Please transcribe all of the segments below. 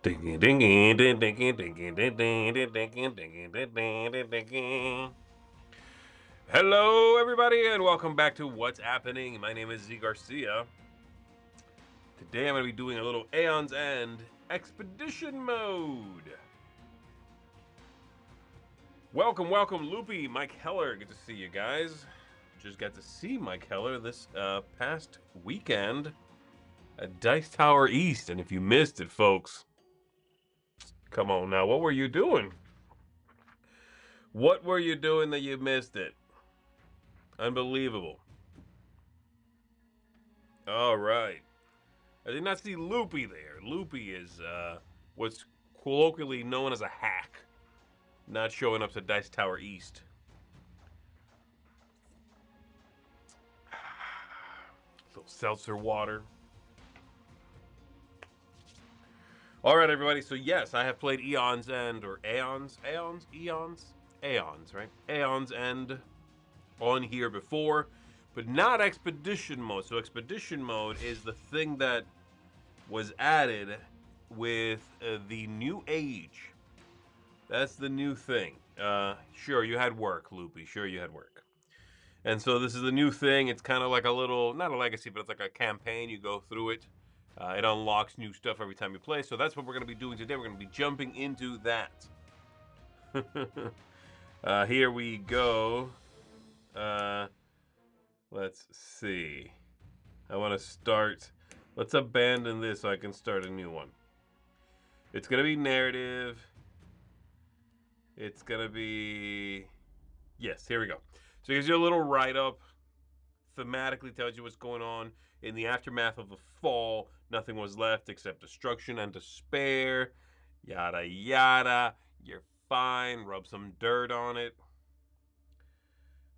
Dingy, dingy, ding, dingy, dingy, ding, ding, ding, dingy, dingy, ding, ding, ding, dingy. Hello, everybody, and welcome back to What's Happening. My name is Z Garcia. Today, I'm going to be doing a little Aeon's End Expedition Mode. Welcome, Loopy, Mike Heller. Good to see you guys. Just got to see Mike Heller this past weekend at Dice Tower East, and if you missed it, folks, come on now, what were you doing? What were you doing that you missed it? Unbelievable. All right. I did not see Loopy there. Loopy is what's colloquially known as a hack, not showing up to Dice Tower East. Little seltzer water. All right, everybody. So yes, I have played Eon's End, or Aeons, right? Aeon's End on here before, but not Expedition Mode. So Expedition Mode is the thing that was added with the new age. That's the new thing. Sure, you had work, Loopy. Sure, you had work. And so this is the new thing. It's kind of like a little, not a legacy, but it's like a campaign. You go through it. It unlocks new stuff every time you play. So that's what we're going to be doing today. We're going to be jumping into that. Here we go. Let's see. I want to start. Let's abandon this so I can start a new one. It's going to be narrative. It's going to be... Yes, here we go. So it gives you a little write-up. Thematically tells you what's going on. In the aftermath of the fall, nothing was left except destruction and despair. Yada, yada. You're fine. Rub some dirt on it.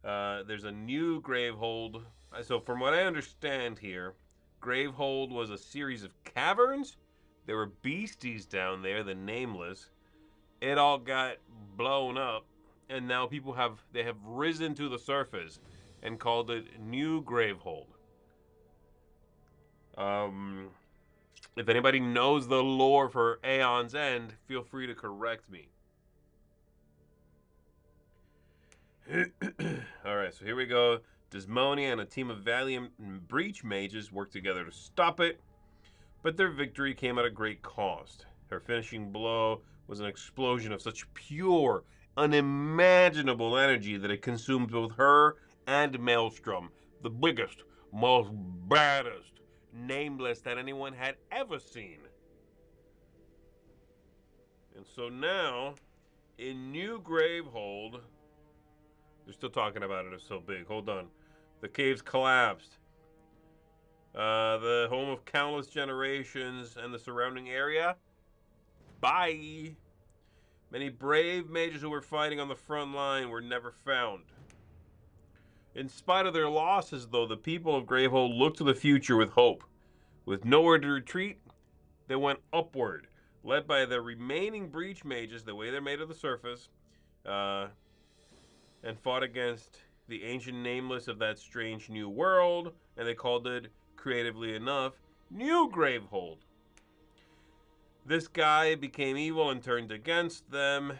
There's a new Gravehold. So from what I understand here, Gravehold was a series of caverns. There were beasties down there, the Nameless. It all got blown up, and now people have risen to the surface and called it New Gravehold. If anybody knows the lore for Aeon's End, feel free to correct me. All right, so here we go. Desmonia and a team of valiant breach mages worked together to stop it, but their victory came at a great cost. Her finishing blow was an explosion of such pure, unimaginable energy that it consumed both her and Maelstrom, the biggest, most baddest Nameless that anyone had ever seen. And so now, in New Gravehold, they're still talking about it, it's so big. Hold on. The caves collapsed. The home of countless generations and the surrounding area. Bye. Many brave mages who were fighting on the front line were never found. In spite of their losses, though, the people of Gravehold looked to the future with hope. With nowhere to retreat, they went upward, led by the remaining breach mages, the way they're made of the surface, and fought against the ancient Nameless of that strange new world, and they called it, creatively enough, New Gravehold. This guy became evil and turned against them.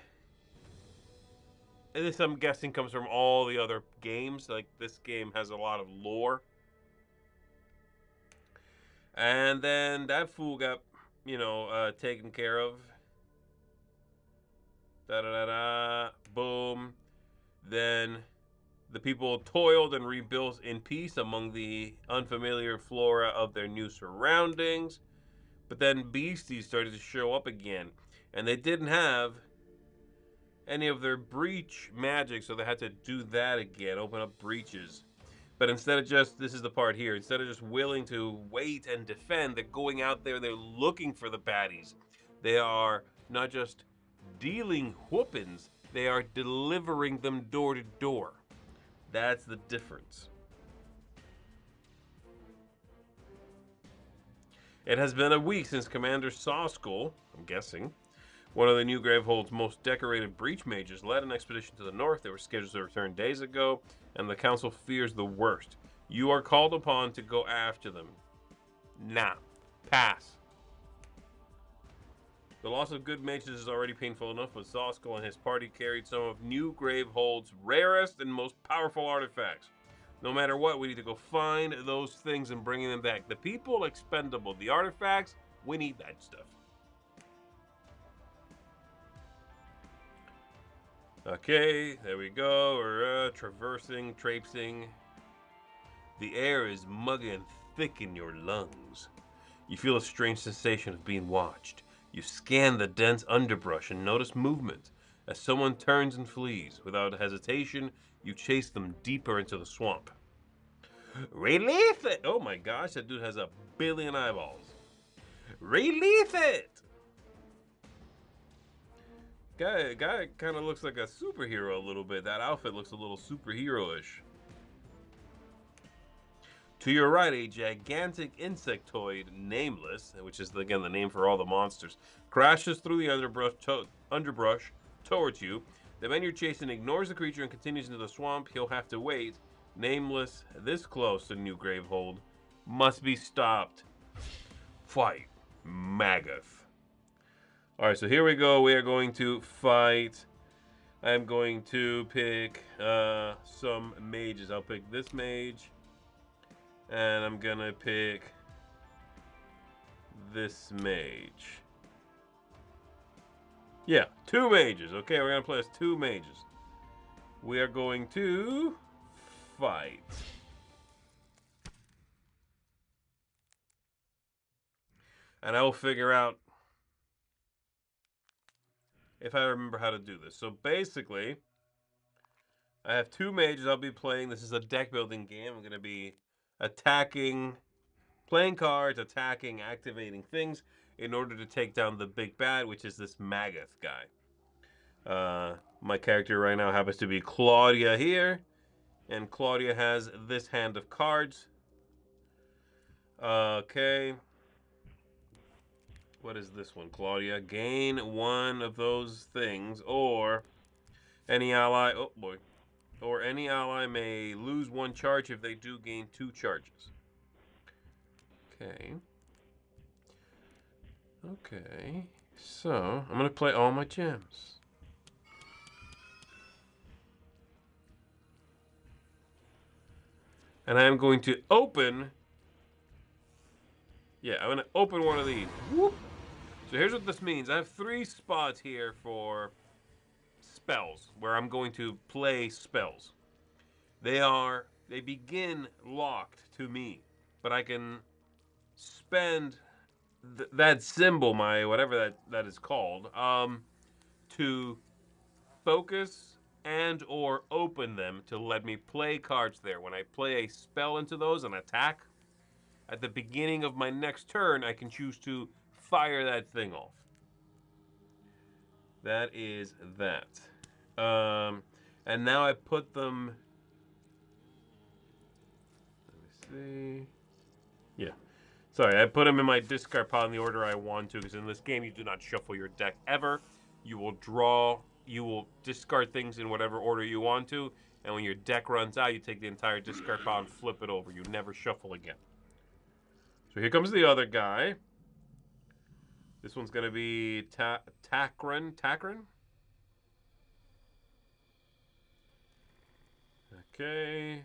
And this, I'm guessing, comes from all the other games. Like, this game has a lot of lore. And then that fool got, taken care of. Da-da-da-da. Boom. Then the people toiled and rebuilt in peace among the unfamiliar flora of their new surroundings. But then beasties started to show up again. And they didn't have any of their breach magic, so they had to do that again, open up breaches. But instead of just, this is the part here, instead of just willing to wait and defend, they're going out there, they're looking for the baddies. They are not just dealing whoopings, they are delivering them door to door. That's the difference. It has been a week since Commander Sawskull, I'm guessing, one of the New Gravehold's most decorated breach mages, led an expedition to the north. They were scheduled to return days ago, and the council fears the worst. You are called upon to go after them. Nah. Pass. The loss of good mages is already painful enough, but Zoskal and his party carried some of New Gravehold's rarest and most powerful artifacts. No matter what, we need to go find those things and bring them back. The people, expendable. The artifacts, we need that stuff. Okay, there we go. We're traversing, traipsing. The air is muggy and thick in your lungs. You feel a strange sensation of being watched. You scan the dense underbrush and notice movement. As someone turns and flees, without hesitation, you chase them deeper into the swamp. Release it! Oh my gosh, that dude has a billion eyeballs. Release it! Guy kind of looks like a superhero a little bit. That outfit looks a little superhero-ish. To your right, a gigantic insectoid, nameless, which is again the name for all the monsters, crashes through the underbrush towards you. The man you're chasing ignores the creature and continues into the swamp. He'll have to wait. Nameless, this close to New Gravehold, must be stopped. Fight, Magath. All right, so here we go. We are going to fight. I'm going to pick some mages. I'll pick this mage. And I'm going to pick this mage. Yeah, 2 mages. Okay, we're going to play as 2 mages. We are going to fight. And I will figure out if I remember how to do this. So basically, I have 2 mages I'll be playing. This is a deck building game. I'm going to be attacking, playing cards, attacking, activating things in order to take down the big bad, which is this Magath guy. My character right now happens to be Claudia here, and Claudia has this hand of cards. Okay. What is this one, Claudia? Gain 1 of those things, or any ally. Oh boy. Or any ally may lose 1 charge if they do gain 2 charges. Okay. Okay. So, I'm going to play all my gems. And I am going to open. Yeah, I'm going to open one of these. Whoop. So here's what this means. I have 3 spots here for spells, where I'm going to play spells. They begin locked to me, but I can spend that symbol, my whatever that is called, to focus and or open them to let me play cards there. When I play a spell into those and attack, at the beginning of my next turn, I can choose to fire that thing off. That is that. And now I put them. Let me see. Yeah. Sorry, I put them in my discard pile in the order I want to, because in this game you do not shuffle your deck ever. You will discard things in whatever order you want to, and when your deck runs out, you take the entire discard pile and flip it over. You never shuffle again. So here comes the other guy. This one's going to be Takran. Okay.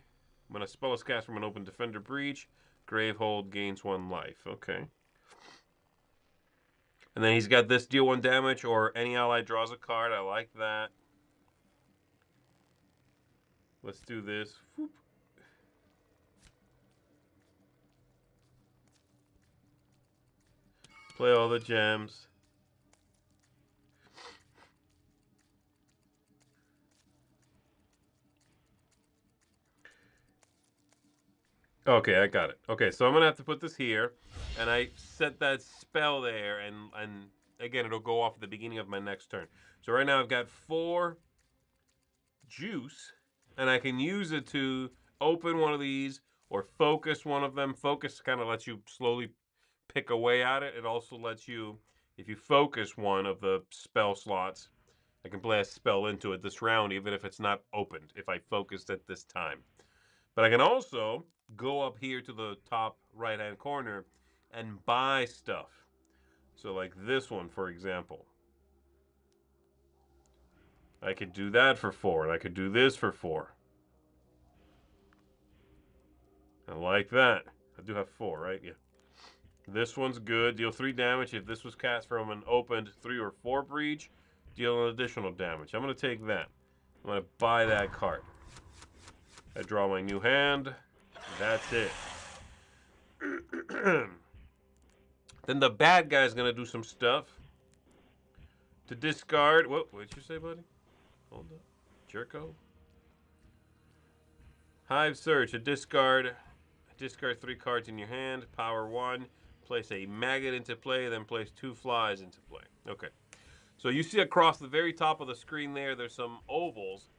When a spell is cast from an open defender breach, Gravehold gains 1 life. Okay. And then he's got this, deal 1 damage, or any ally draws a card. I like that. Let's do this. Whoop. Play all the gems. Okay, I got it. Okay, so I'm going to have to put this here, and I set that spell there, and again, it'll go off at the beginning of my next turn. So right now I've got 4 juice, and I can use it to open one of these or focus one of them. Focus kind of lets you slowly pick away at it. It also lets you, if you focus one of the spell slots, I can play a spell into it this round, even if it's not opened, if I focused at this time. But I can also go up here to the top right-hand corner and buy stuff. So like this one, for example. I could do that for 4, and I could do this for 4. I like that. I do have 4, right? Yeah. This one's good. Deal 3 damage. If this was cast from an opened 3 or 4 breach, deal an additional damage. I'm going to take that. I'm going to buy that card. I draw my new hand. That's it. Then the bad guy's going to do some stuff. To discard... What did you say, buddy? Hold up. Jerko. Hive Search. A discard. Discard 3 cards in your hand. Power 1. Place a maggot into play. Then place 2 flies into play. Okay. So you see across the very top of the screen there's some ovals.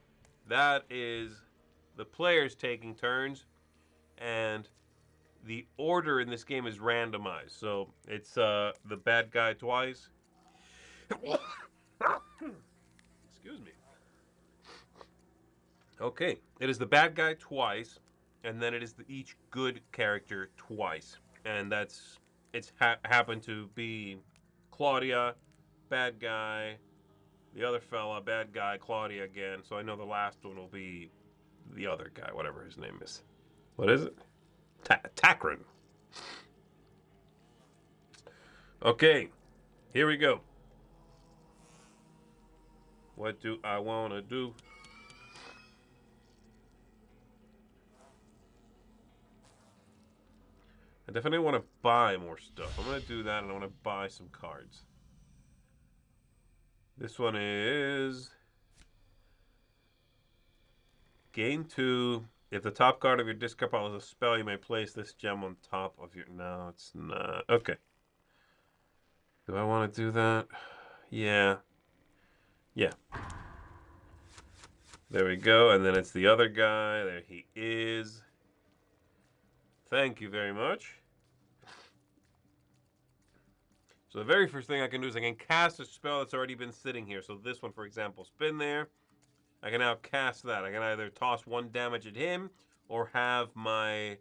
That is the players taking turns. And the order in this game is randomized. So it's the bad guy twice. Excuse me. Okay. It is the bad guy twice. And then it is each good character twice. And it's happened to be Claudia, bad guy, the other fella, bad guy, Claudia again. So I know the last one will be the other guy, whatever his name is. What is it? Takrin. Okay, here we go. What do I want to do? I definitely want to buy more stuff. I'm going to do that, and I want to buy some cards. This one is... Game 2. If the top card of your discard pile is a spell, you may place this gem on top of your... No, it's not. Okay. Do I want to do that? Yeah. Yeah. There we go. And then it's the other guy. There he is. Thank you very much. So the very first thing I can do is I can cast a spell that's already been sitting here. So this one, for example, has been there. I can now cast that. I can either toss 1 damage at him or have my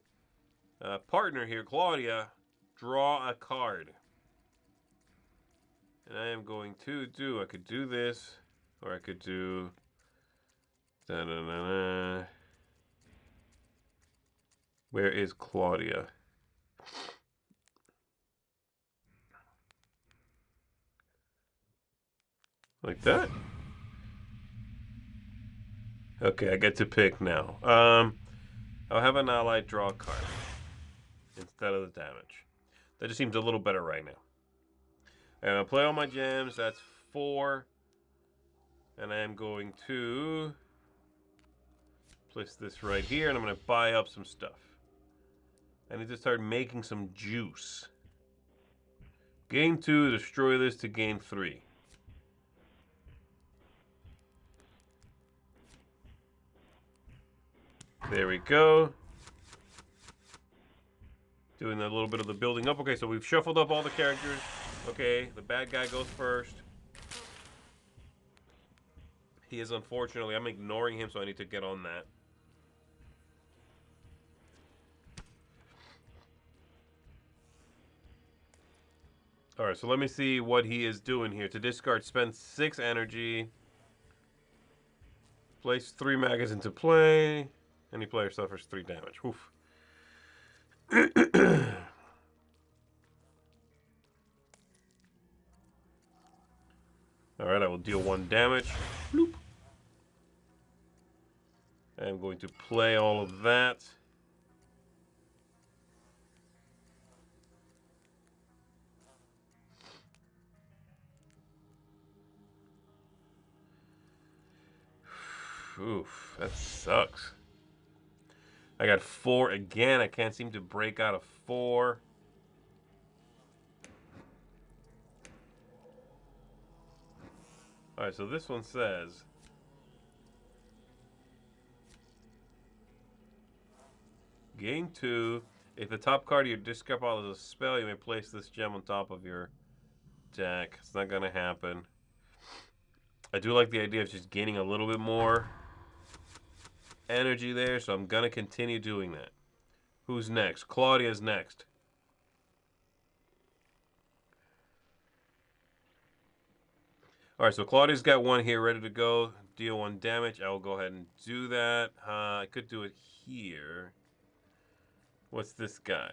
partner here, Claudia, draw a card. And I am going to I could do this, or I could do... Da-da-da-da. Where is Claudia? Like that? Okay, I get to pick now. I'll have an ally draw a card instead of the damage. That just seems a little better right now. And I'll play all my gems. That's 4. And I am going to place this right here, and I'm going to buy up some stuff. I need to start making some juice. Game 2, destroy this to game 3. There we go. Doing a little bit of the building up. Okay, so we've shuffled up all the characters. Okay, the bad guy goes first. He is unfortunately, I'm ignoring him, so I need to get on that. Alright, so let me see what he is doing here. To discard, spend 6 energy. Place 3 maggots into play. Any player suffers 3 damage. Oof. Alright, I will deal 1 damage. Bloop. I'm going to play all of that. Oof, that sucks. I got 4 again. I can't seem to break out of 4. Alright, so this one says... Game 2, if the top card of your discard pile is a spell, you may place this gem on top of your deck. It's not going to happen. I do like the idea of just gaining a little bit more energy there, so I'm going to continue doing that. Who's next? Claudia's next. Alright, so Claudia's got one here ready to go. Deal 1 damage. I will go ahead and do that. I could do it here. What's this guy?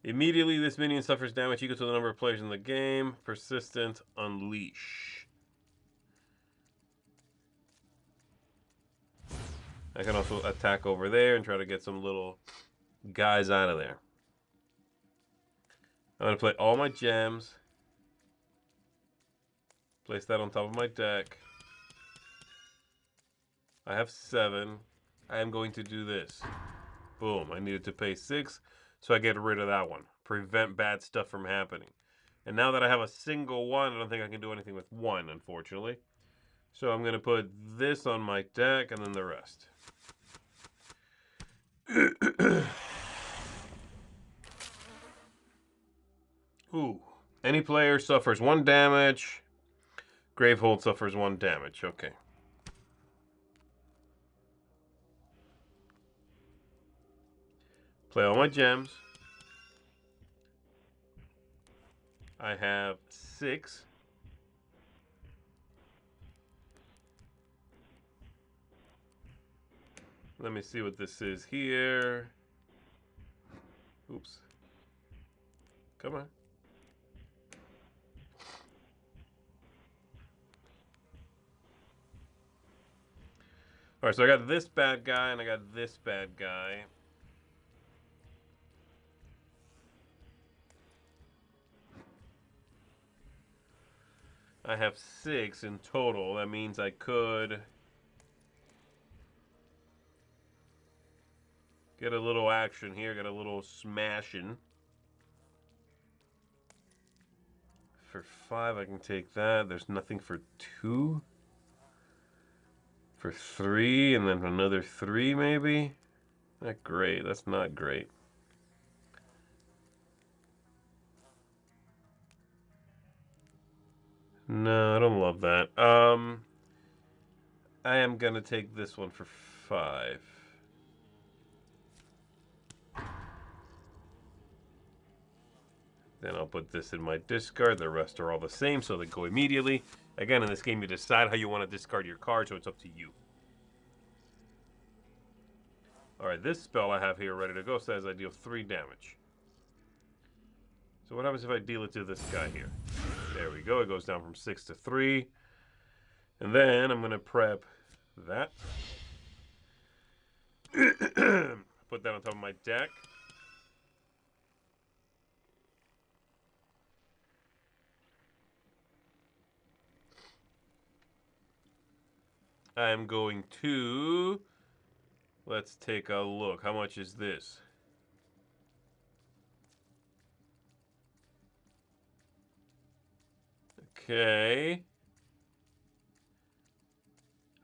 Immediately, this minion suffers damage equal to the number of players in the game. Persistent Unleash. I can also attack over there and try to get some little guys out of there. I'm going to play all my gems. Place that on top of my deck. I have 7. I am going to do this. Boom. I needed to pay 6, so I get rid of that one. Prevent bad stuff from happening. And now that I have a single one, I don't think I can do anything with one, unfortunately. So I'm going to put this on my deck and then the rest. Ooh. Any player suffers 1 damage. Gravehold suffers 1 damage. Okay. Play all my gems. I have 6. Let me see what this is here. Oops. Come on. Alright, so I got this bad guy and I got this bad guy. I have 6 in total. That means I could get a little action here, get a little smashing. For 5, I can take that. There's nothing for 2. For 3, and then another 3, maybe? Not great. That's not great. No, I don't love that. I am gonna take this one for 5. Then I'll put this in my discard. The rest are all the same, so they go immediately. Again, in this game, you decide how you want to discard your card, so it's up to you. Alright, this spell I have here ready to go says I deal 3 damage. So what happens if I deal it to this guy here? There we go. It goes down from 6 to 3. And then I'm going to prep that. Put that on top of my deck. I am going to... Let's take a look. How much is this? Okay.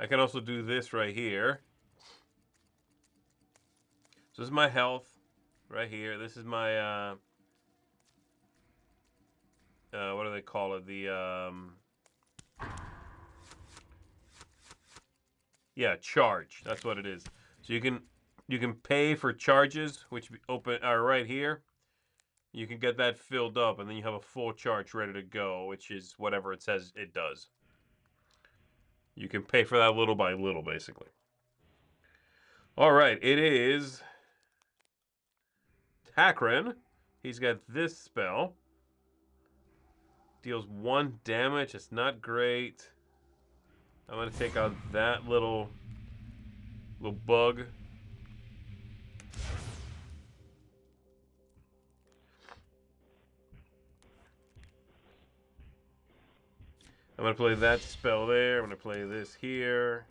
I can also do this right here. So this is my health right here. This is my, what do they call it? The, yeah, charge. That's what it is. So you can pay for charges, which are right here. You can get that filled up, and then you have a full charge ready to go, which is whatever it says it does. You can pay for that little by little, basically. All right, it is Takran. He's got this spell. Deals 1 damage. It's not great. I'm going to take out that little bug. I'm going to play that spell there. I'm going to play this here.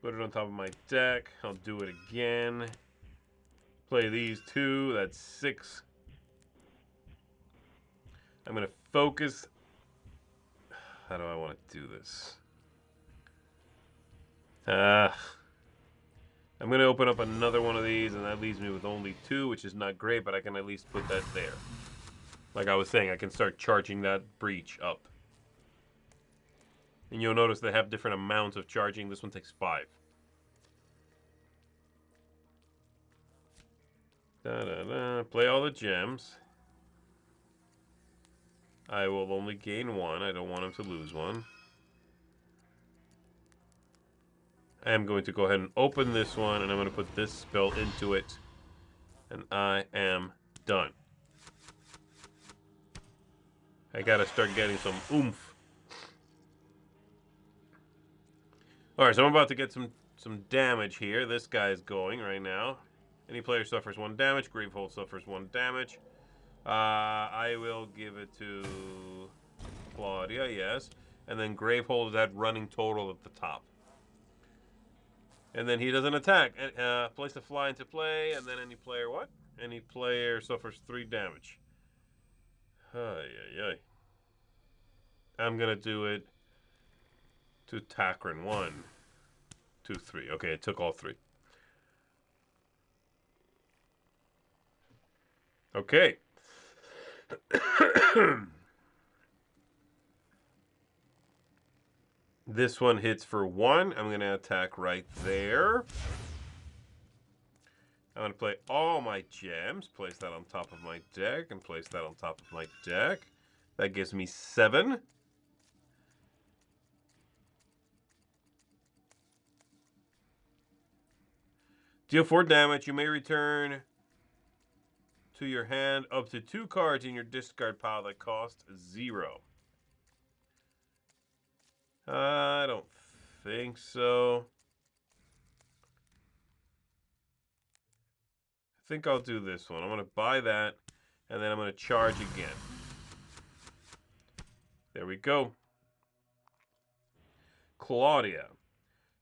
Put it on top of my deck. I'll do it again. Play these 2. That's 6. I'm going to focus. How do I want to do this? I'm going to open up another one of these, and that leaves me with only 2, which is not great, but I can at least put that there. Like I was saying, I can start charging that breach up. And you'll notice they have different amounts of charging. This one takes 5. Da-da-da. Play all the gems. I will only gain one. I don't want him to lose one. I am going to go ahead and open this one, and I'm going to put this spell into it. And I am done. I gotta start getting some oomph. Alright, so I'm about to get some damage here. This guy's going right now. Any player suffers 1 damage. Gravehold suffers 1 damage. I will give it to Claudia, yes. And then Gravehold is that running total at the top. And then he does an attack. Place a fly into play, and then any player what? Any player suffers 3 damage. Ay. I'm gonna do it to Takran. 1, 2, 3. Okay, it took all 3. Okay. This one hits for 1. I'm gonna attack right there. I'm going to play all my gems, place that on top of my deck, and place that on top of my deck. That gives me 7. Deal 4 damage. You may return to your hand up to 2 cards in your discard pile that cost 0. I don't think so. I think I'll do this one. I'm going to buy that, and then I'm going to charge again. There we go. Claudia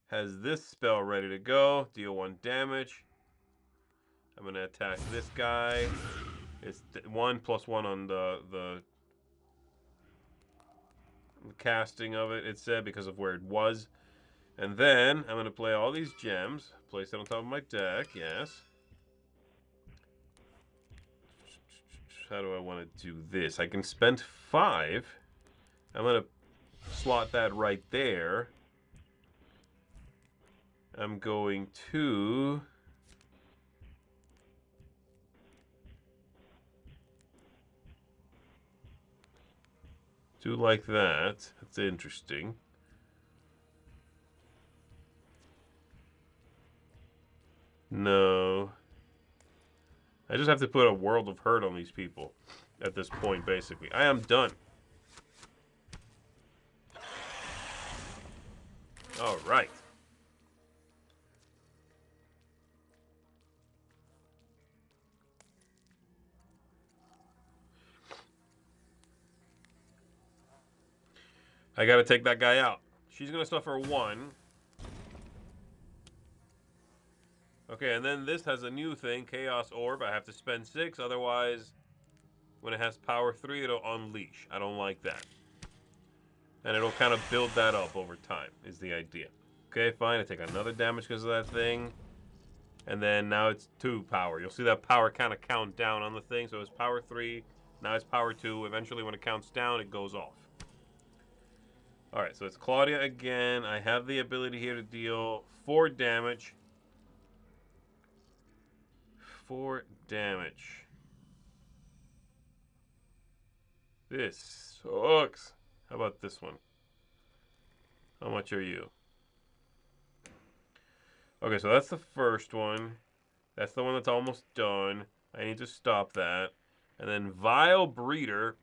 has this spell ready to go. Deal 1 damage. I'm going to attack this guy. It's 1 + 1 on the casting of it, it said, because of where it was. And then I'm going to play all these gems. Place it on top of my deck, yes. How do I want to do this? I can spend 5. I'm going to slot that right there. I'm going to do like that. That's interesting. No. I just have to put a world of hurt on these people at this point, basically. I am done. All right. I gotta take that guy out. She's gonna suffer 1. Okay, and then this has a new thing, Chaos Orb. I have to spend 6, otherwise, when it has power 3, it'll unleash. I don't like that. And it'll kind of build that up over time, is the idea. Okay, fine, I take another damage because of that thing. And then now it's 2 power. You'll see that power kind of count down on the thing. So it's power 3, now it's power 2. Eventually, when it counts down, it goes off. Alright, so it's Claudia again. I have the ability here to deal 4 damage. 4 damage. This sucks. How about this one? How much are you? Okay, so that's the first one. That's the one that's almost done. I need to stop that. And then Vile Breeder.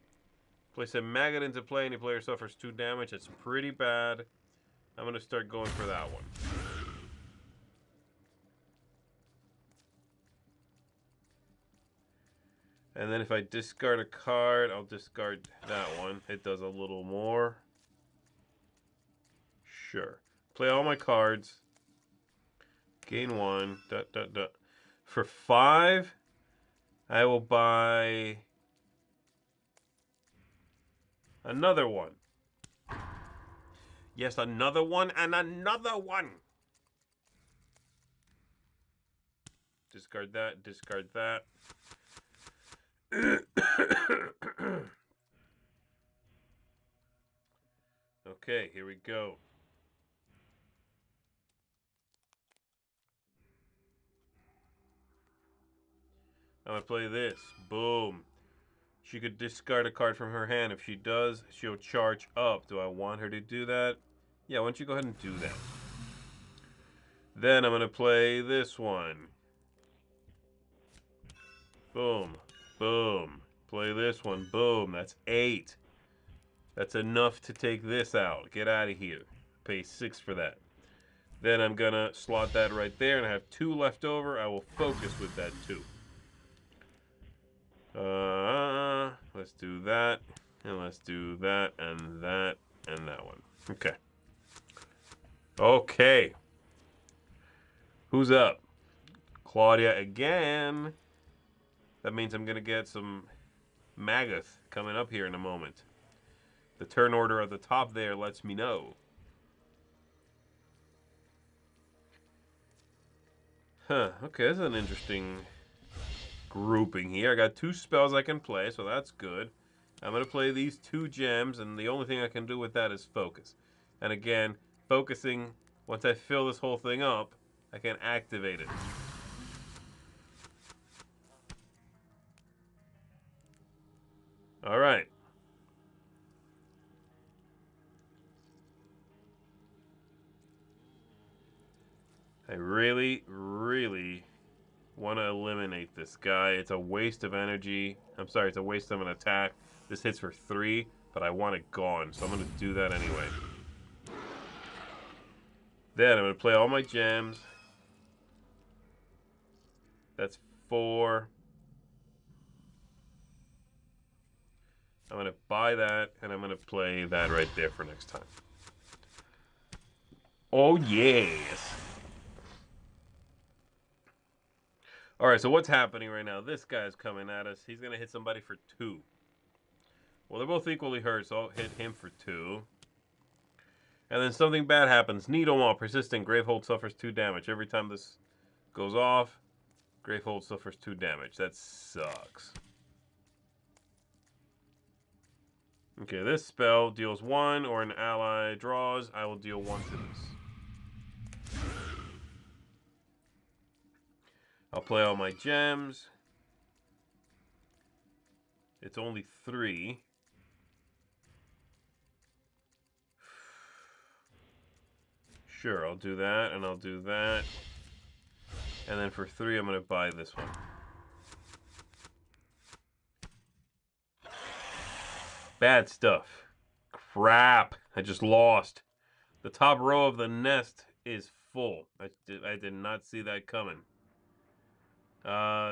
Place a maggot into play. Any player suffers 2 damage. That's pretty bad. I'm going to start going for that one. And then if I discard a card, I'll discard that one. It does a little more. Sure. Play all my cards. Gain 1. For 5, I will buy another one. Yes, another one and another one. Discard that. Discard that. Okay, here we go. I'm going to play this. Boom. She could discard a card from her hand. If she does, she'll charge up. Do I want her to do that? Yeah, why don't you go ahead and do that? Then I'm going to play this one. Boom. Boom. Play this one. Boom. That's 8. That's enough to take this out. Get out of here. Pay 6 for that. Then I'm going to slot that right there, and I have 2 left over. I will focus with that 2. Let's do that, and let's do that, and that, and that one. Okay. Okay. Who's up? Claudia again. That means I'm going to get some Magath coming up here in a moment. The turn order at the top there lets me know. Huh, okay, this is an interesting grouping here. I got 2 spells I can play, so that's good. I'm going to play these 2 gems, and the only thing I can do with that is focus. And again, focusing, once I fill this whole thing up, I can activate it. All right. I really, really want to eliminate this guy. It's a waste of energy. I'm sorry, it's a waste of an attack. This hits for 3, but I want it gone, so I'm going to do that anyway. Then I'm going to play all my gems. That's 4. I'm going to buy that, and I'm going to play that right there for next time. Oh, yes. All right, so what's happening right now? This guy's coming at us. He's going to hit somebody for 2. Well, they're both equally hurt, so I'll hit him for 2. And then something bad happens. Needle Maw, persistent. Gravehold suffers 2 damage. Every time this goes off, Gravehold suffers 2 damage. That sucks. Okay, this spell deals 1, or an ally draws. I will deal 1 to this. I'll play all my gems. It's only 3. Sure, I'll do that, and I'll do that. And then for 3, I'm going to buy this one. Bad stuff. Crap. I just lost. The top row of the nest is full. I did not see that coming.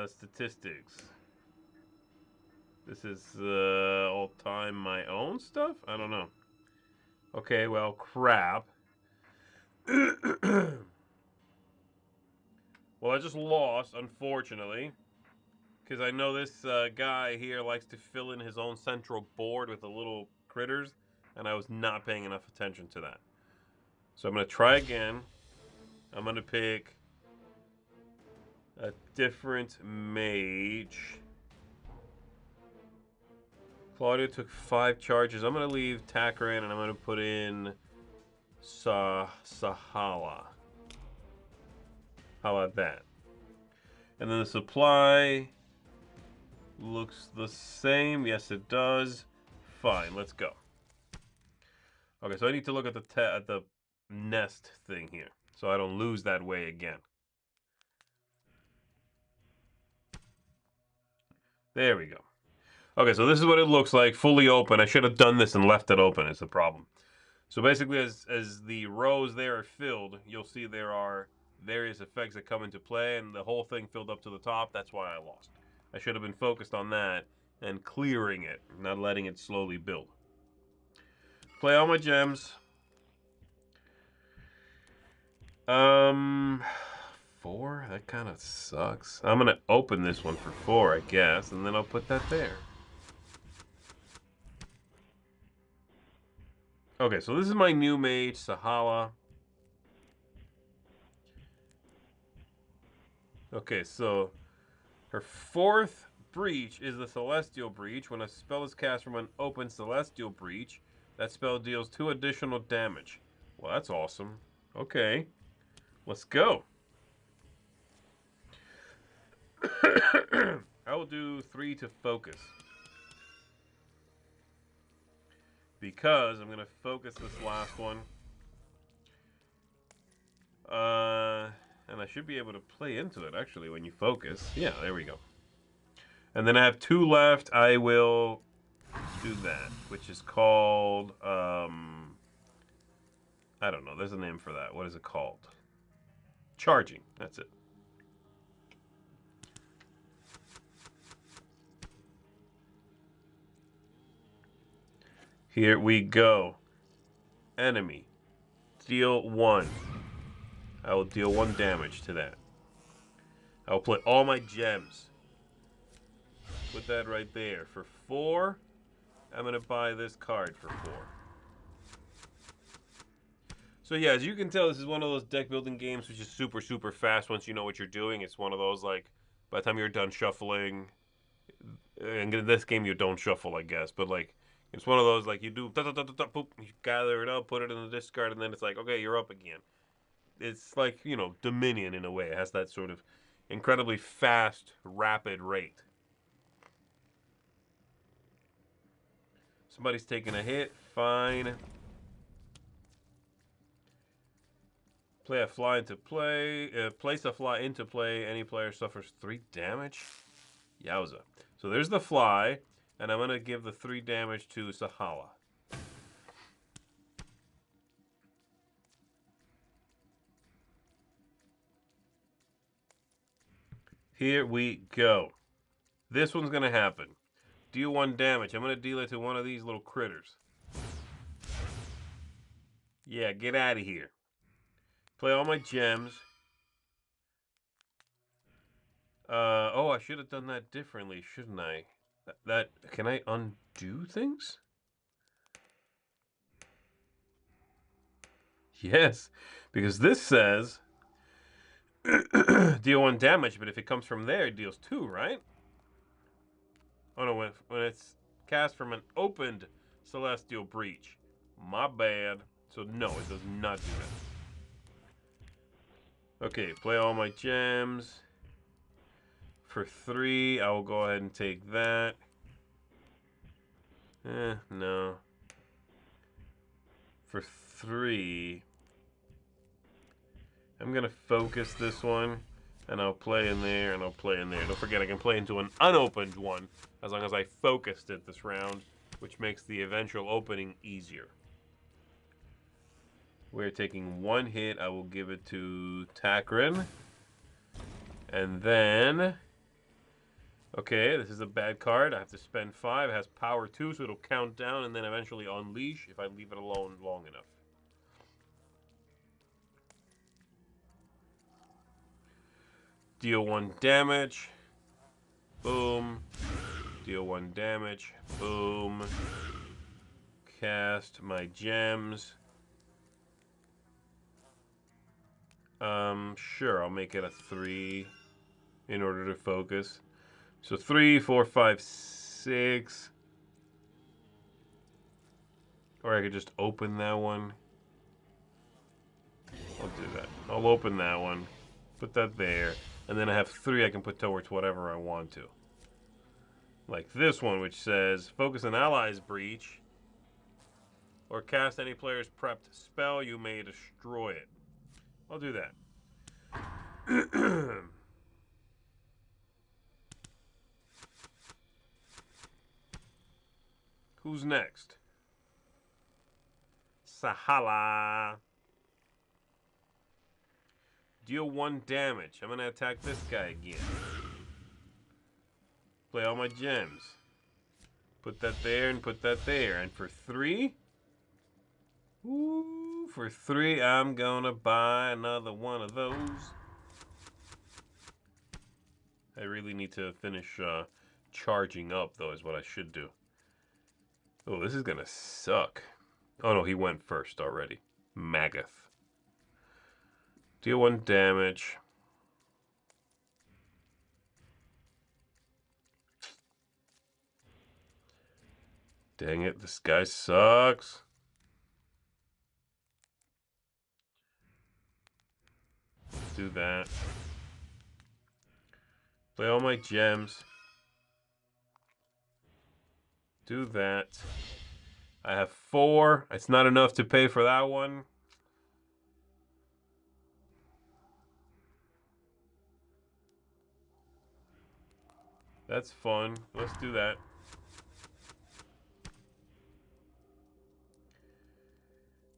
Statistics. This is all time my own stuff? I don't know. Okay, well, crap. Well, I just lost, unfortunately. Because I know this guy here likes to fill in his own central board with the little critters. And I was not paying enough attention to that. So I'm going to try again. I'm going to pick a different mage. Claudia took 5 charges. I'm going to leave Takaran and I'm going to put in Sahala. How about that? And then the supply looks the same. Yes, it does. Fine, let's go. Okay, so I need to look at the nest thing here, so I don't lose that way again. There we go. Okay, so this is what it looks like, fully open. I should have done this and left it open is the problem. So basically, as the rows there are filled, you'll see there are various effects that come into play, and the whole thing filled up to the top. That's why I lost. I should have been focused on that and clearing it, not letting it slowly build. Play all my gems. 4? That kind of sucks. I'm going to open this one for 4, I guess, and then I'll put that there. Okay, so this is my new mage, Sahala. Okay, so her 4th breach is the Celestial Breach. When a spell is cast from an open Celestial Breach, that spell deals 2 additional damage. Well, that's awesome. Okay, let's go. I will do 3 to focus. because I'm going to focus this last one. And I should be able to play into it, actually, when you focus. Yeah, there we go. And then I have 2 left. I will do that, which is called, I don't know. There's a name for that. What is it called? Charging. That's it. Here we go. Enemy. Deal 1. I will deal 1 damage to that. I will play all my gems. Put that right there. For 4, I'm going to buy this card for 4. So yeah, as you can tell, this is one of those deck building games which is super, super fast once you know what you're doing. It's one of those, like, by the time you're done shuffling, and in this game you don't shuffle, I guess, but, like, it's one of those, like, you do, boop, you gather it up, put it in the discard, and then it's like, okay, you're up again. It's like, you know, Dominion in a way. It has that sort of incredibly fast, rapid rate. Somebody's taking a hit. Fine. Play a fly into play. Place a fly into play. Any player suffers 3 damage. Yowza. So there's the fly, and I'm going to give the 3 damage to Sahala. Here we go. This one's going to happen. Deal 1 damage. I'm going to deal it to one of these little critters. Yeah, get out of here. Play all my gems. Oh, I should have done that differently, shouldn't I? Can I undo things? Yes, because this says deal 1 damage, but if it comes from there, it deals 2, right? Oh no, when it's cast from an opened Celestial Breach. My bad. So no, it does not do that. Okay, play all my gems. For 3, I will go ahead and take that. No. For 3, I'm going to focus this one, and I'll play in there, and I'll play in there. Don't forget, I can play into an unopened one, as long as I focused it this round, which makes the eventual opening easier. We're taking 1 hit. I will give it to Takrin. And then... Okay, this is a bad card. I have to spend 5. It has power 2, so it'll count down and then eventually unleash if I leave it alone long enough. Deal 1 damage. Boom. Deal 1 damage. Boom. Cast my gems. Sure, I'll make it a 3 in order to focus. So 3, 4, 5, 6. Or I could just open that one. I'll do that. I'll open that one. Put that there. And then I have 3 I can put towards whatever I want to. Like this one, which says, focus an ally's breach. Or cast any player's prepped spell, you may destroy it. I'll do that. Who's next? Sahala. Deal 1 damage. I'm going to attack this guy again. Play all my gems. Put that there and put that there. And for 3? Ooh, for 3, I'm going to buy another one of those. I really need to finish charging up, though, is what I should do. Oh, this is going to suck. Oh, no, he went first already. Magath. Deal 1 damage. Dang it, this guy sucks. Do that. Play all my gems. Do that. I have 4. It's not enough to pay for that one. That's fun. Let's do that.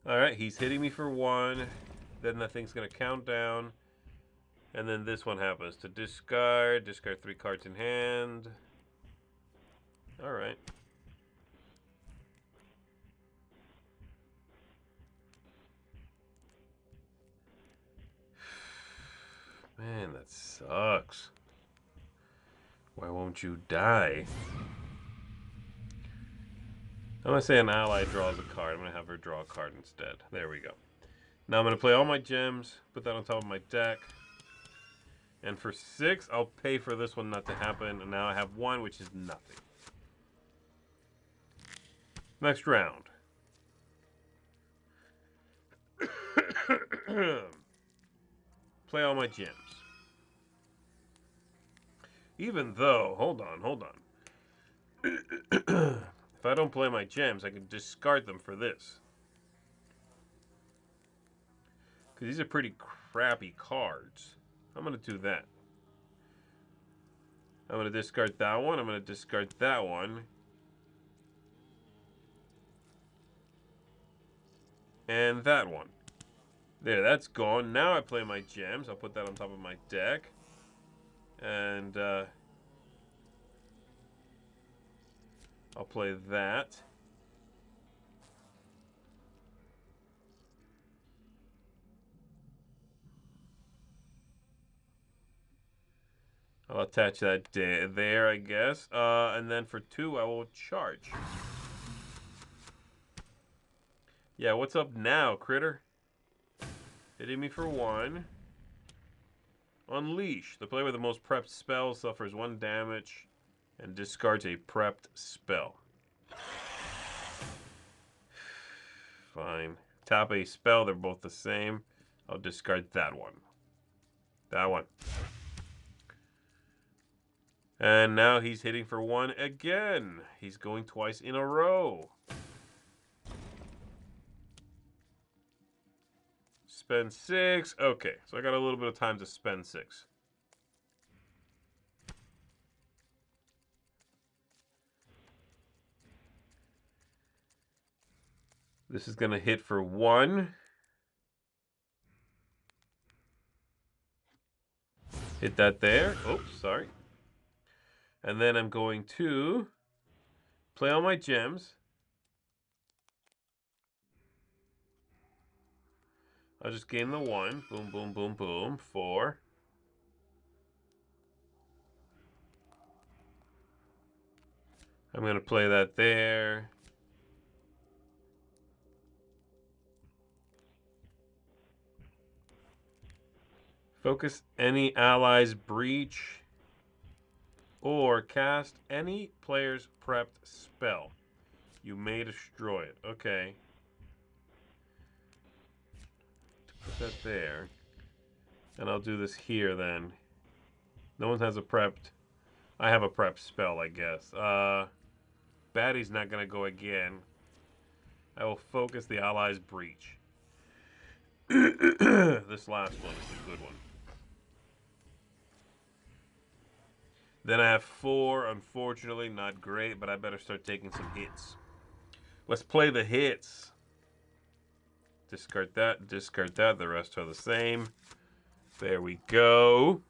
Alright, he's hitting me for 1. Then that thing's going to count down. And then this one happens. To discard. Discard 3 cards in hand. Alright. Man, that sucks. Why won't you die? I'm going to say an ally draws a card. I'm going to have her draw a card instead. There we go. Now I'm going to play all my gems. Put that on top of my deck. And for 6, I'll pay for this one not to happen. And now I have 1, which is nothing. Next round. Play all my gems. Even though, hold on. If I don't play my gems, I can discard them for this. Because these are pretty crappy cards. I'm going to do that. I'm going to discard that one. I'm going to discard that one. And that one. There, that's gone. Now I play my gems. I'll put that on top of my deck. And I'll play that. I'll attach that there, I guess. And then for 2, I will charge. Yeah, what's up now, critter? Hitting me for 1. Unleash. The player with the most prepped spells suffers 1 damage and discards a prepped spell. Fine. Tap a spell. They're both the same. I'll discard that one. That one. And now he's hitting for 1 again. He's going twice in a row. Spend 6. Okay, so I got a little bit of time to spend 6. This is going to hit for 1. Hit that there. Oops, sorry. And then I'm going to play all my gems. I'll just gain the 1. Boom, boom, boom, boom. 4. I'm going to play that there. Focus any ally's breach or cast any player's prepped spell. You may destroy it. Okay. Put that there. And I'll do this here then. No one has a prepped. I have a prepped spell, I guess. Baddie's not going to go again. I will focus the ally's breach. This last one is a good one. Then I have 4. Unfortunately, not great, but I better start taking some hits. Let's play the hits. Discard that, discard that. The rest are the same. There we go.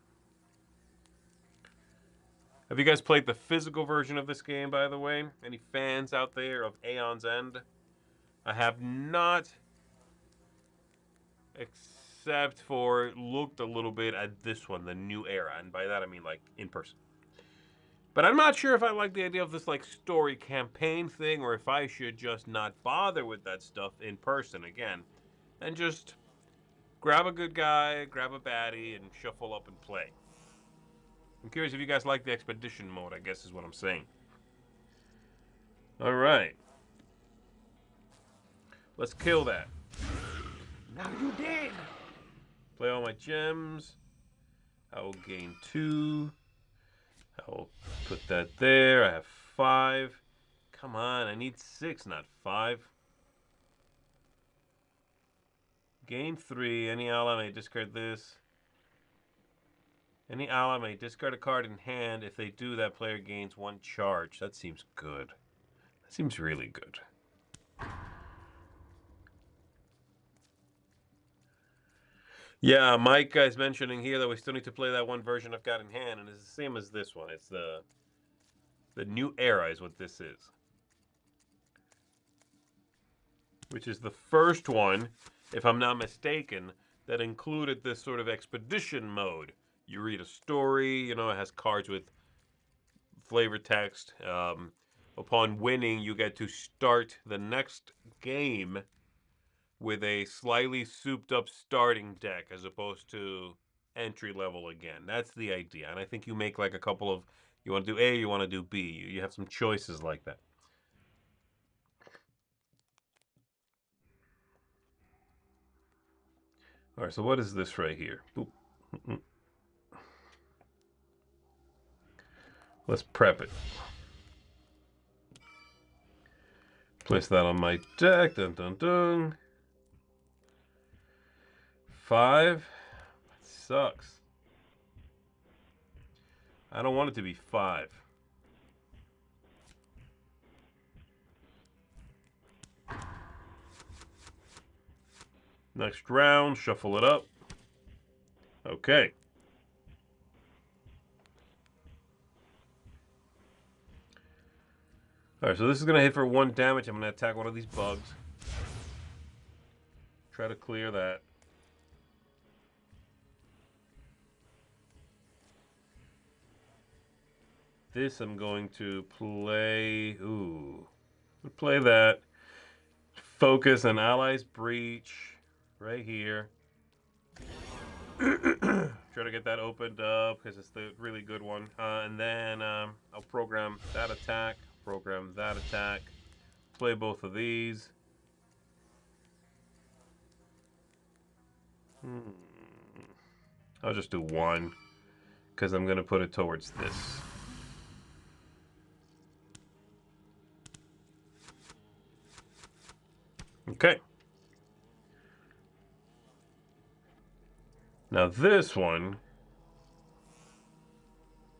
Have you guys played the physical version of this game, by the way? Any fans out there of Aeon's End? I have not, except for looked a little bit at this one, the new era. And by that, I mean, like, in person. But I'm not sure if I like the idea of this, like, story campaign thing, or if I should just not bother with that stuff in person again. And just grab a good guy, grab a baddie, and shuffle up and play. I'm curious if you guys like the expedition mode, I guess is what I'm saying. Alright. Let's kill that. Now you dead! Play all my gems. I will gain 2. I will put that there. I have 5. Come on, I need 6, not 5. Gain 3. Any ally may discard this. Any ally may discard a card in hand. If they do, that player gains 1 charge. That seems good. That seems really good. Yeah, Mike is mentioning here that we still need to play that one version I've got in hand, and it's the same as this one. It's the New Era is what this is. Which is the first one, if I'm not mistaken, that included this sort of expedition mode. You read a story, you know, it has cards with flavor text. Upon winning, you get to start the next game with a slightly souped up starting deck as opposed to entry level again. That's the idea. And I think you make like a couple of, you want to do A, you want to do B. You have some choices like that. All right, so what is this right here? Boop. Let's prep it. Place that on my deck. Dun dun dun. 5. That sucks. I don't want it to be 5. Next round, shuffle it up. Okay. Alright, so this is going to hit for 1 damage. I'm going to attack one of these bugs. Try to clear that. This I'm going to play. Ooh. Play that. Focus on Allies Breach. Right here. Try to get that opened up because it's the really good one. And then I'll program that attack. Program that attack. Play both of these. I'll just do 1 because I'm going to put it towards this. Okay. Now this one,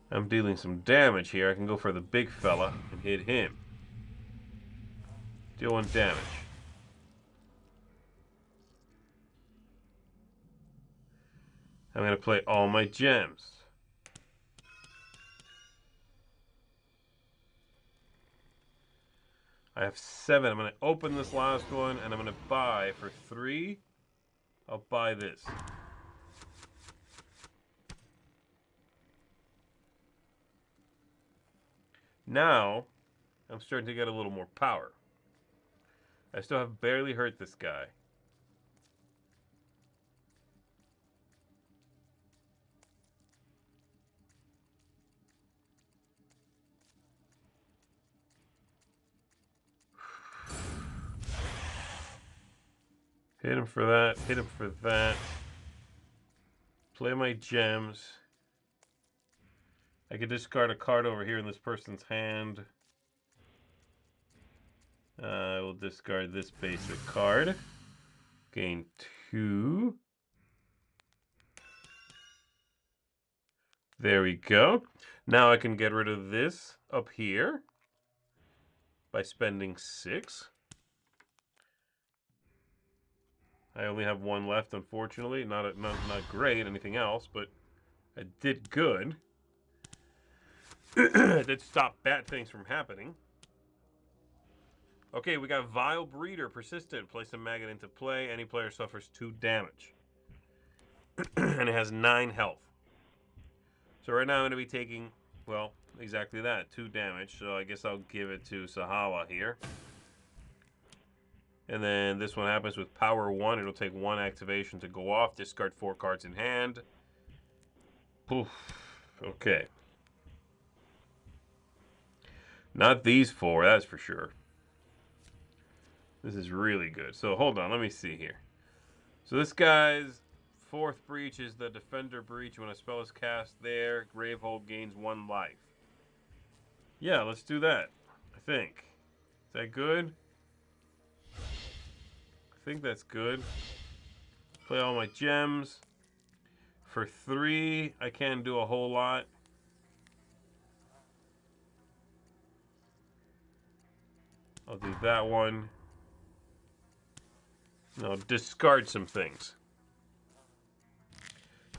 I'm dealing some damage here. I can go for the big fella and hit him. Deal 1 damage. I'm going to play all my gems. I have 7. I'm going to open this last one, and I'm going to buy for 3. I'll buy this. Now, I'm starting to get a little more power. I still have barely hurt this guy. Hit him for that. Hit him for that. Play my gems. I could discard a card over here in this person's hand. I will discard this basic card. Gain 2. There we go. Now I can get rid of this up here by spending 6. I only have 1 left, unfortunately. Not great, anything else, but I did good. I did stop bad things from happening. Okay, we got Vile Breeder, Persistent. Place a maggot into play. Any player suffers 2 damage. And it has 9 health. So right now I'm going to be taking, well, exactly that, 2 damage. So I guess I'll give it to Sahala here. And then this one happens with power 1. It'll take 1 activation to go off. Discard 4 cards in hand. Poof. Okay. Not these 4, that's for sure. This is really good. So hold on, let me see here. So this guy's 4th breach is the Defender breach. When a spell is cast there, Gravehold gains 1 life. Yeah, let's do that, I think. Is that good? I think that's good. Play all my gems. For 3, I can't do a whole lot. I'll do that one. I'll discard some things.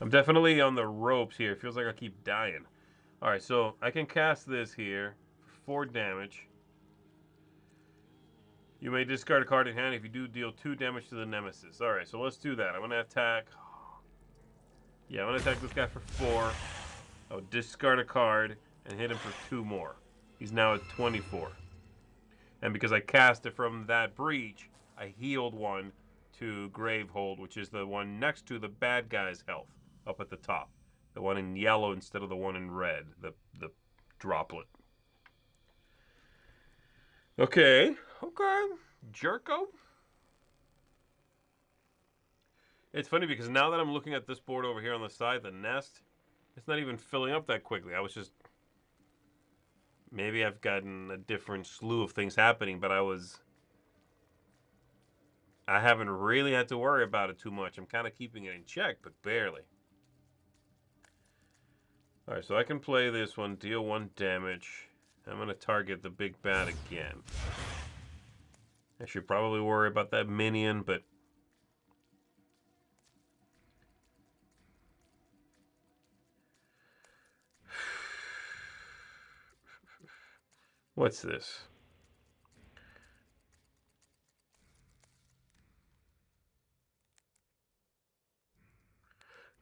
I'm definitely on the ropes here. It feels like I keep dying. Alright, so I can cast this here for 4 damage. You may discard a card in hand. If you do, deal 2 damage to the nemesis. Alright, so let's do that. I'm going to attack. Yeah, I'm going to attack this guy for 4. I'll discard a card and hit him for 2 more. He's now at 24. And because I cast it from that breach, I healed 1 to Gravehold, which is the one next to the bad guy's health, up at the top. The one in yellow instead of the one in red, the droplet. Okay. Jerko. It's funny because now that I'm looking at this board over here on the side, the nest, it's not even filling up that quickly. I was just... Maybe I've gotten a different slew of things happening, but I haven't really had to worry about it too much. I'm kind of keeping it in check, but barely. Alright, so I can play this one, deal 1 damage. I'm going to target the big bad again. I should probably worry about that minion, but... What's this?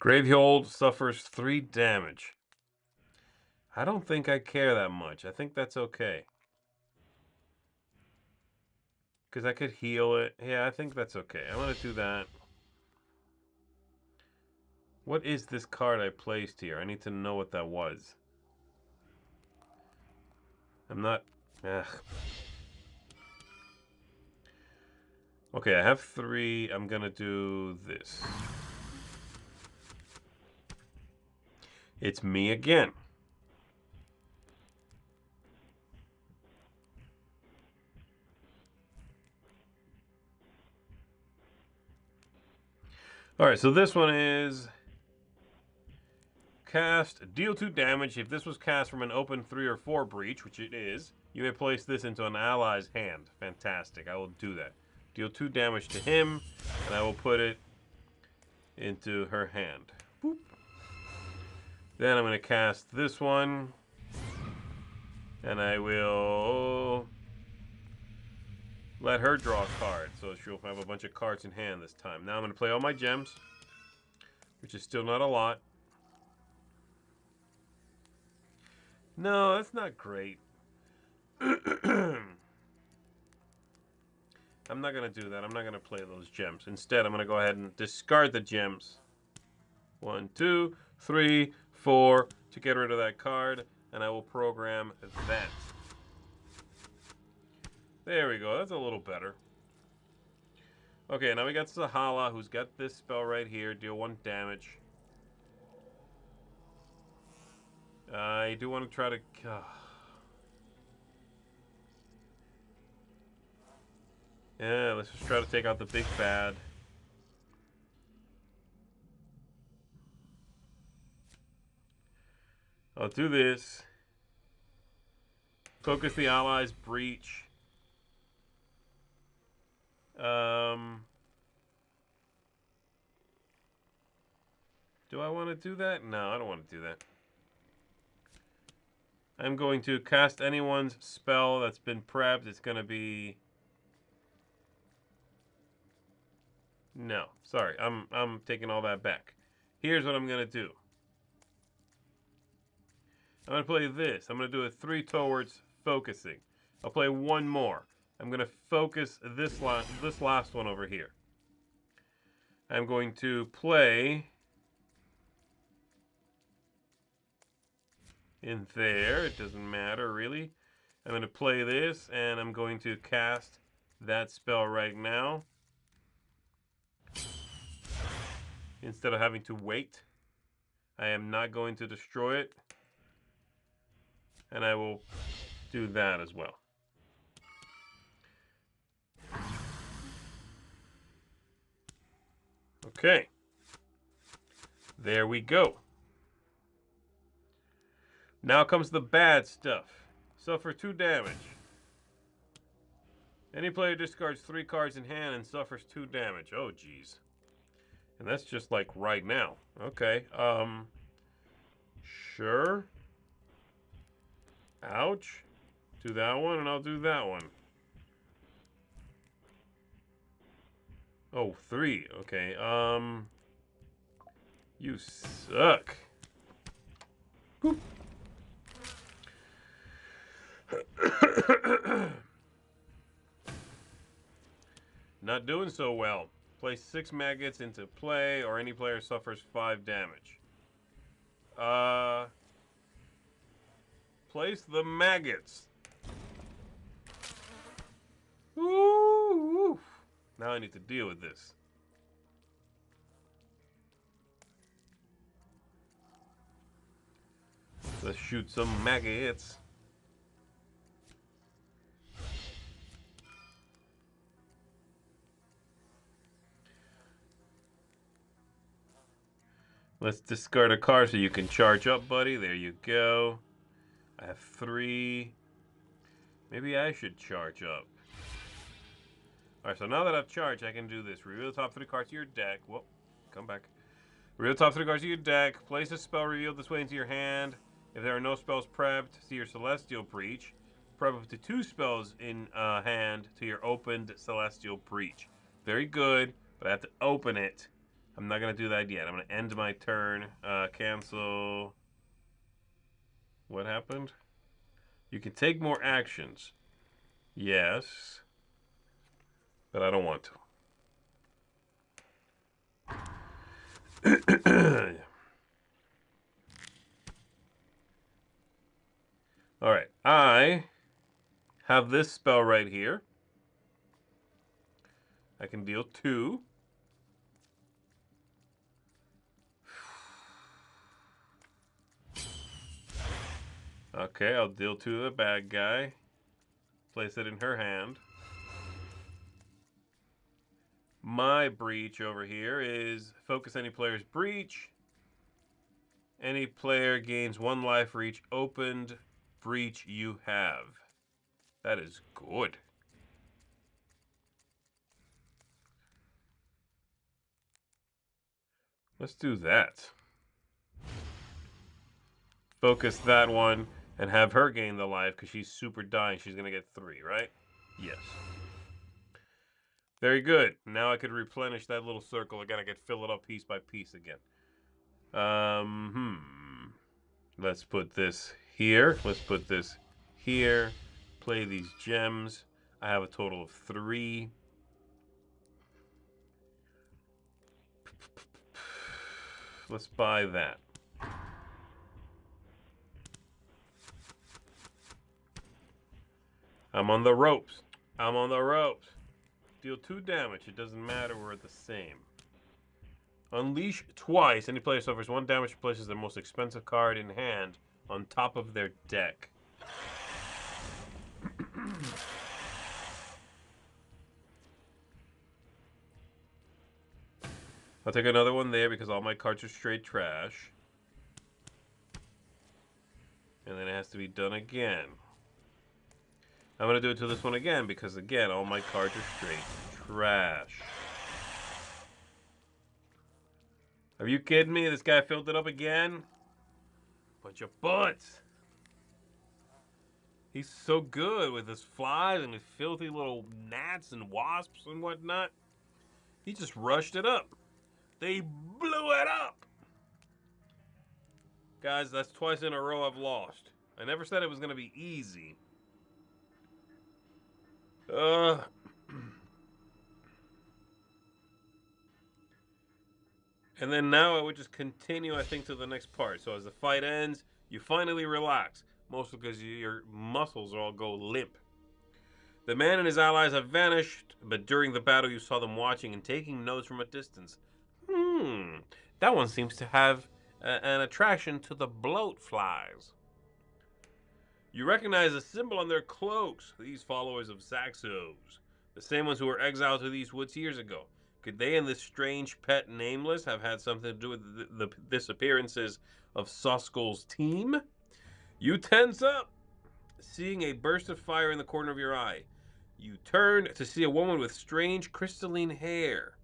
Gravehold suffers 3 damage. I don't think I care that much. I think that's okay. Because I could heal it. Yeah, I think that's okay. I'm going to do that. What is this card I placed here? I need to know what that was. I'm not... Ugh. Okay, I have 3. I'm going to do this. It's me again. Alright, so this one is... Cast, deal 2 damage. If this was cast from an open 3 or 4 breach, which it is, you may place this into an ally's hand. Fantastic, I will do that. Deal 2 damage to him, and I will put it into her hand. Boop. Then I'm going to cast this one, and I will let her draw a card, so she'll have a bunch of cards in hand this time. Now I'm going to play all my gems, which is still not a lot. No, that's not great. I'm not going to do that. I'm not going to play those gems. Instead, I'm going to go ahead and discard the gems. 1, 2, 3, 4 to get rid of that card, and I will program that. There we go. That's a little better. Okay, now we got Sahala, who's got this spell right here. Deal 1 damage. I do want to try to... Yeah, let's just try to take out the big bad. I'll do this. Focus the allies, breach. Do I want to do that? No, I don't want to do that. I'm going to cast anyone's spell that's been prepped. It's going to be... No, sorry. I'm taking all that back. Here's what I'm going to do. I'm going to play this. I'm going to do a 3 towards focusing. I'll play 1 more. I'm going to focus this last one over here. I'm going to play... in there. It doesn't matter, really. I'm going to play this, and I'm going to cast that spell right now. Instead of having to wait. I am not going to destroy it. And I will do that as well. Okay. There we go. Now comes the bad stuff. Suffer 2 damage. Any player discards 3 cards in hand and suffers 2 damage. Oh, geez. And that's just like right now. Okay. Sure. Ouch. Do that one and I'll do that one. Oh, 3. Okay. You suck. Boop. Not doing so well. Place 6 maggots into play, or any player suffers 5 damage. Place the maggots. Ooh. Now I need to deal with this. Let's shoot some maggots. Let's discard a card so you can charge up, buddy. There you go. I have 3. Maybe I should charge up. Alright, so now that I've charged, I can do this. Reveal the top 3 cards of your deck. Whoop, come back. Reveal the top 3 cards of your deck. Place a spell revealed this way into your hand. If there are no spells prepped, see your Celestial Breach. Prep up to 2 spells in hand to your opened Celestial Breach. Very good, but I have to open it. I'm not going to do that yet. I'm going to end my turn. Cancel. What happened? You can take more actions. Yes. But I don't want to. Alright. I have this spell right here. I can deal 2. Okay, I'll deal 2 to the bad guy. Place it in her hand. My breach over here is focus any player's breach. Any player gains 1 life for each opened breach you have. That is good. Let's do that. Focus that one and have her gain the life because she's super dying. She's going to get 3, right? Yes. Very good. Now I could replenish that little circle again. I could fill it up piece by piece again. Let's put this here. Let's put this here. Play these gems. I have a total of 3. Let's buy that. I'm on the ropes. I'm on the ropes. Deal 2 damage. It doesn't matter. We're the same. Unleash twice. Any player suffers 1 damage and places their most expensive card in hand on top of their deck. I'll take another one there because all my cards are straight trash. And then it has to be done again. I'm going to do it to this one again because, again, all my cards are straight trash. Are you kidding me? This guy filled it up again? Bunch of butts. He's so good with his flies and his filthy little gnats and wasps and whatnot. He just rushed it up. They blew it up. Guys, that's twice in a row I've lost. I never said it was going to be easy. And then now I would just continue, I think, to the next part. So as the fight ends, you finally relax. Mostly because your muscles all go limp. The man and his allies have vanished, but during the battle you saw them watching and taking notes from a distance. That one seems to have an attraction to the bloat flies. You recognize a symbol on their cloaks, these followers of Saxos. The same ones who were exiled to these woods years ago. Could they and this strange pet Nameless have had something to do with the disappearances of Soskull's team? You tense up, seeing a burst of fire in the corner of your eye. You turn to see a woman with strange crystalline hair,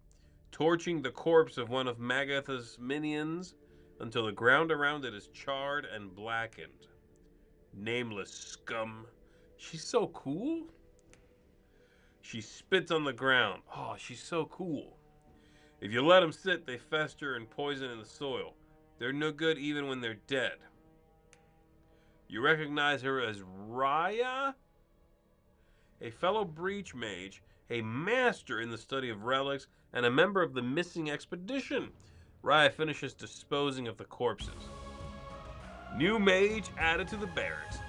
torching the corpse of one of Magatha's minions until the ground around it is charred and blackened. Nameless scum. She's so cool. She spits on the ground. Oh, she's so cool. If you let them sit, they fester and poison in the soil. They're no good even when they're dead. You recognize her as Raya, a fellow breach mage, a master in the study of relics, and a member of the missing expedition. Raya finishes disposing of the corpses. New mage added to the barracks.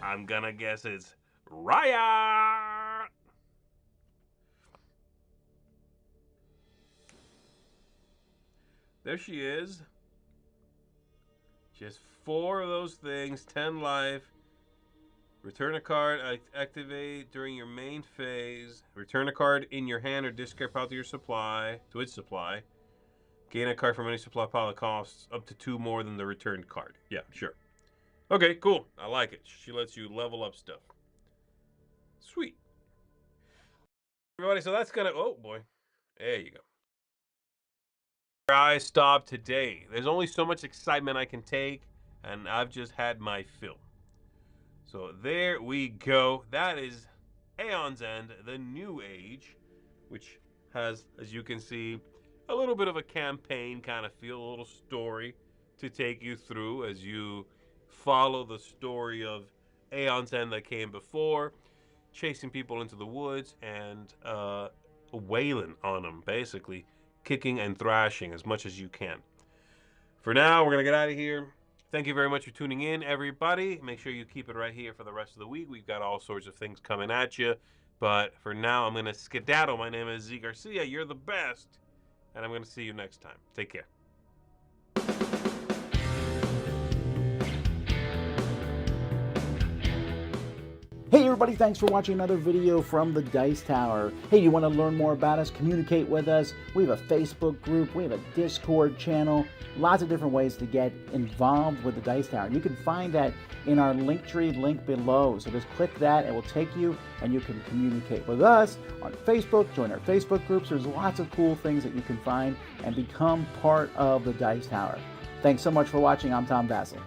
I'm gonna guess it's Raya! There she is. She has 4 of those things, 10 life. Return a card, activate during your main phase. Return a card in your hand or discard pile to its supply. Gain a card from any supply pile that costs up to 2 more than the returned card. Yeah, sure. Okay, cool. I like it. She lets you level up stuff. Sweet. Everybody, so that's gonna, oh boy. There you go. I stop today. There's only so much excitement I can take, and I've just had my fill. So there we go. That is Aeon's End, the New Age, which has, as you can see, a little bit of a campaign kind of feel, a little story to take you through as you follow the story of Aeon's End that came before, chasing people into the woods and wailing on them, basically, kicking and thrashing as much as you can. For now, we're going to get out of here. Thank you very much for tuning in, everybody. Make sure you keep it right here for the rest of the week. We've got all sorts of things coming at you. But for now, I'm going to skedaddle. My name is Z Garcia. You're the best. And I'm going to see you next time. Take care. Hey everybody, thanks for watching another video from the Dice Tower. Hey, you want to learn more about us, communicate with us? We have a Facebook group, we have a Discord channel, lots of different ways to get involved with the Dice Tower. You can find that in our Linktree link below. So just click that, it will take you and you can communicate with us on Facebook, join our Facebook groups. There's lots of cool things that you can find and become part of the Dice Tower. Thanks so much for watching. I'm Tom Vasel.